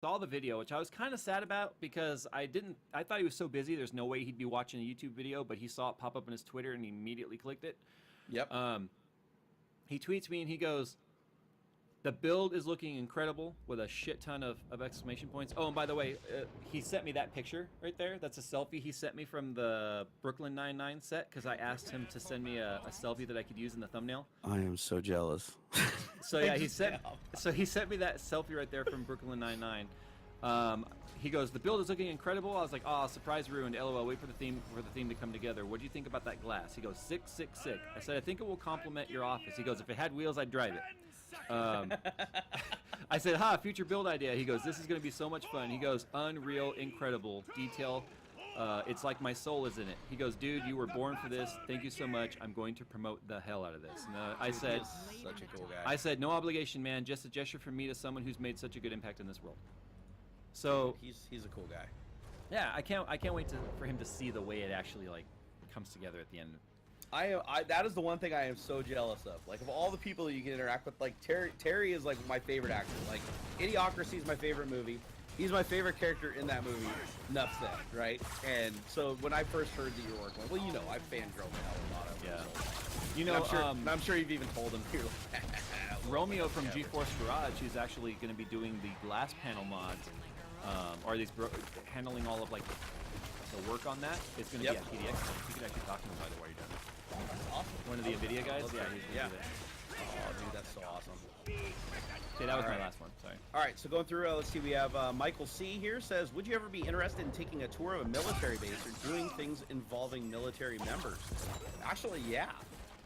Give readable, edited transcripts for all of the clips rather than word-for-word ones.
saw the video, which I was kind of sad about because I thought he was so busy. There's no way he'd be watching a YouTube video, but he saw it pop up on his Twitter and he immediately clicked it. Yep. He tweets me and he goes, "The build is looking incredible," with a shit ton of exclamation points. Oh, and by the way, he sent me that picture right there. That's a selfie he sent me from the Brooklyn Nine-Nine set because I asked him to send me a selfie that I could use in the thumbnail. I am so jealous. So yeah, he sent me that selfie right there from Brooklyn Nine-Nine. He goes, "The build is looking incredible." I was like, "Oh, surprise ruined. LOL. Wait for the theme to come together. What do you think about that glass?" He goes, "Sick, sick, sick." I said, "I think it will complement your office." He goes, "If it had wheels, I'd drive it." I said, future build idea." He goes, "This is going to be so much fun." He goes, "Unreal, incredible detail. It's like my soul is in it." He goes, "Dude, you were born for this. Thank you so much. I'm going to promote the hell out of this." And I said, such a cool guy. I said, "No obligation, man. Just a gesture from me to someone who's made such a good impact in this world." So he's a cool guy. yeah, I can't wait for him to see the way it actually like comes together at the end. That is the one thing I am so jealous of. Like, of all the people that you can interact with, like Terry is like my favorite actor. Like, Idiocracy is my favorite movie. He's my favorite character in that movie. Enough said, right? And so when I first heard that you were working with, well, you know, I fangirled the hell a lot of him. Yeah. So. You know, I'm sure you've even told him. You're like, Romeo from GeForce Garage, who's actually going to be doing the glass panel mods, or these handling all of like the work on that. It's going to be at PDX. You can actually talk to him by the way you're done. Oh, that's awesome. One of the NVIDIA guys? Yeah, he's going to do that. Oh, dude, that's so awesome. Okay, that was my last one. Sorry. All right, so going through, let's see. We have Michael C. here says, "Would you ever be interested in taking a tour of a military base or doing things involving military members?" Actually, yeah.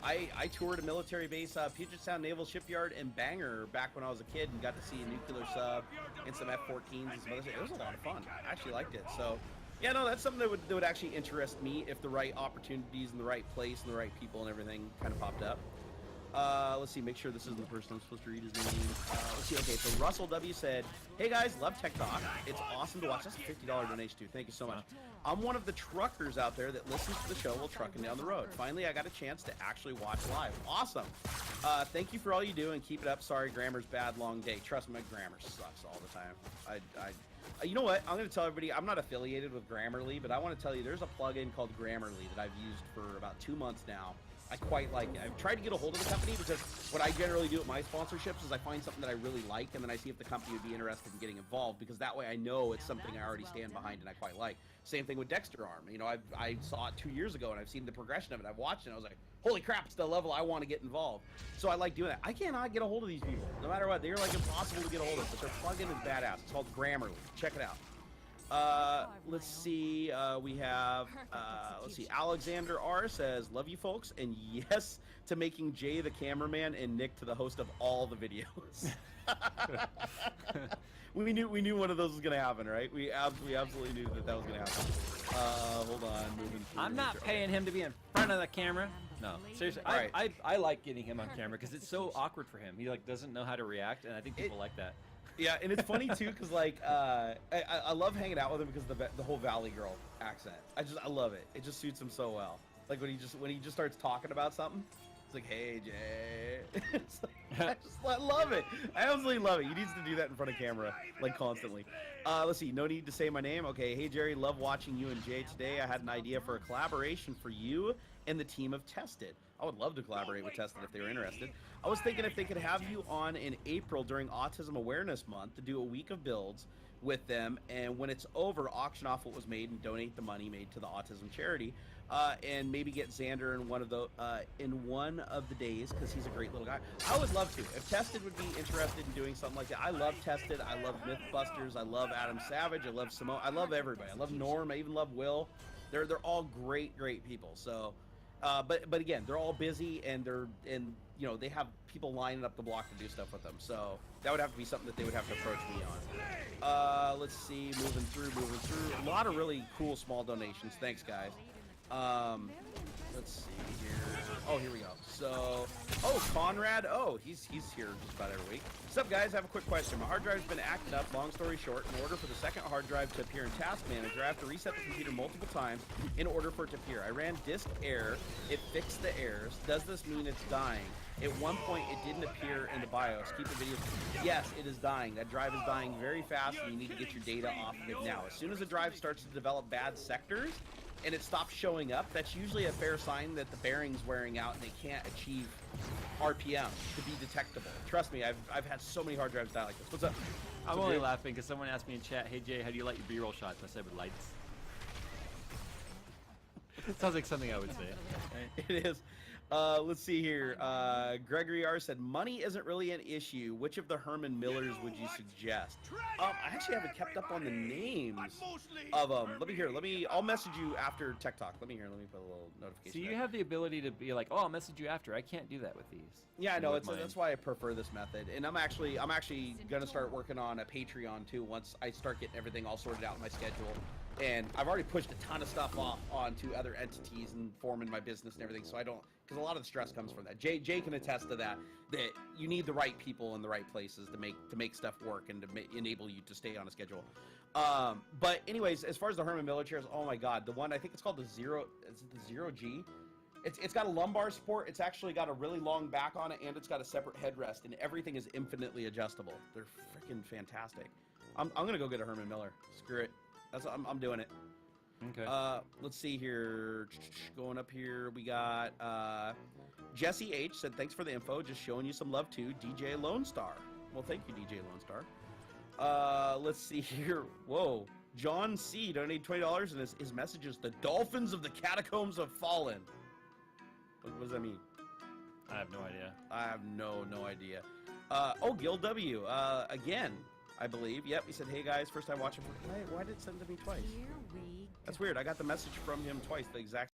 I toured a military base, Puget Sound Naval Shipyard in Bangor back when I was a kid and got to see a nuclear sub and some F-14s and some other shit. It was a lot of fun. I actually liked it. So, yeah, no, that's something that would actually interest me if the right opportunities in the right place and the right people and everything kind of popped up. Let's see, make sure this isn't the person I'm supposed to read his name. Let's see, okay, so Russell W. said, "Hey guys, love Tech Talk. It's awesome to watch." That's a $50 donation too. Thank you so much. "I'm one of the truckers out there that listens to the show while trucking down the road. Finally, I got a chance to actually watch live. Awesome. Thank you for all you do and keep it up. Sorry, grammar's bad, long day." Trust me, my grammar sucks all the time. You know what? I'm going to tell everybody, I'm not affiliated with Grammarly, but I want to tell you there's a plugin called Grammarly that I've used for about 2 months now. I quite like it. I've tried to get a hold of the company because what I generally do at my sponsorships is I find something that I really like and then I see if the company would be interested in getting involved, because that way I know it's something I already stand behind and I quite like. Same thing with Dexter Arm. You know, I saw it 2 years ago and I've seen the progression of it. I've watched it and I was like, holy crap, it's the level I want to get involved. So I like doing that. I cannot get a hold of these people. No matter what, they're like impossible to get a hold of, but their plugin is badass. It's called Grammarly. Check it out. Let's see, we have, let's see, Alexander R. says, "Love you folks, and yes to making Jay the cameraman and Nick to the host of all the videos." we knew one of those was going to happen, right? We absolutely knew that was going to happen. Hold on, moving through. I'm not paying him to be in front of the camera. No, seriously, I like getting him on camera because it's so awkward for him. He like doesn't know how to react, and I think people like that. Yeah, and it's funny too because like I love hanging out with him because the whole Valley Girl accent. I love it. It just suits him so well. Like when he just starts talking about something, it's like, "Hey Jay," I love it. I absolutely love it. He needs to do that in front of camera like constantly. Let's see. No need to say my name. Okay. "Hey Jerry, love watching you and Jay today. I had an idea for a collaboration for you and the team of Tested." I would love to collaborate with Tested if they were interested. "I was thinking if they could have you on in April during Autism Awareness Month to do a week of builds with them, and when it's over, auction off what was made and donate the money made to the autism charity, and maybe get Xander in one of the days because he's a great little guy." I would love to. If Tested would be interested in doing something like that. I love Tested. I love Mythbusters. I love Adam Savage. I love Simone. I love everybody. I love Norm. I even love Will. They're all great people. So. But again, they're all busy and you know, they have people lining up the block to do stuff with them. So that would have to be something that they would have to approach me on. Let's see, moving through. A lot of really cool small donations. Thanks, guys. Let's see here. Oh, here we go. So, Conrad. Oh, he's here just about every week. "What's up, guys? I have a quick question. My hard drive's been acting up. Long story short, in order for the second hard drive to appear in Task Manager, I have to reset the computer multiple times in order for it to appear. I ran disk error. It fixed the errors. Does this mean it's dying? At one point, it didn't appear in the BIOS. Keep the videos. Yes, it is dying. That drive is dying very fast, and you need to get your data off of it now. As soon as the drive starts to develop bad sectors, and it stops showing up, that's usually a fair sign that the bearing's wearing out and they can't achieve RPM to be detectable. Trust me, I've had so many hard drives die like this. What's up? I'm only laughing because someone asked me in chat, "Hey Jay, how do you light your B-roll shots?" I said with lights. Sounds like something I would say. Right? It is. Let's see here. Gregory R said, money isn't really an issue. Which of the Herman Millers would you suggest? I actually haven't kept up on the names of them. Let me hear. I'll message you after Tech Talk. Let me put a little notification. So you there. have the ability to be like, "Oh, I'll message you after." I can't do that with these. Yeah, I know. With That's why I prefer this method. And I'm actually gonna start working on a Patreon too once I start getting everything all sorted out in my schedule. And I've already pushed a ton of stuff off onto other entities and forming my business and everything, so I don't, because a lot of the stress comes from that. Jay can attest to that you need the right people in the right places to make stuff work and to enable you to stay on a schedule. But anyways, as far as the Herman Miller chairs, oh my God, the one I think it's called the Zero. Is it the Zero G? It's got a lumbar support. It's actually got a really long back on it, and it's got a separate headrest, and everything is infinitely adjustable. They're freaking fantastic. I'm gonna go get a Herman Miller. Screw it. I'm doing it. Okay. Let's see here. Going up here, we got Jesse H said, thanks for the info. Just showing you some love too. DJ Lone Star. Well, thank you, DJ Lone Star. Let's see here. Whoa. John C donated $20, and his message is, the Dolphins of the Catacombs have fallen. What does that mean? I have no idea. I have no idea. Oh, Gil W. Again, I believe. Yep, he said, hey guys, first time watching. Why did it send to me twice? That's weird. I got the message from him twice, the exact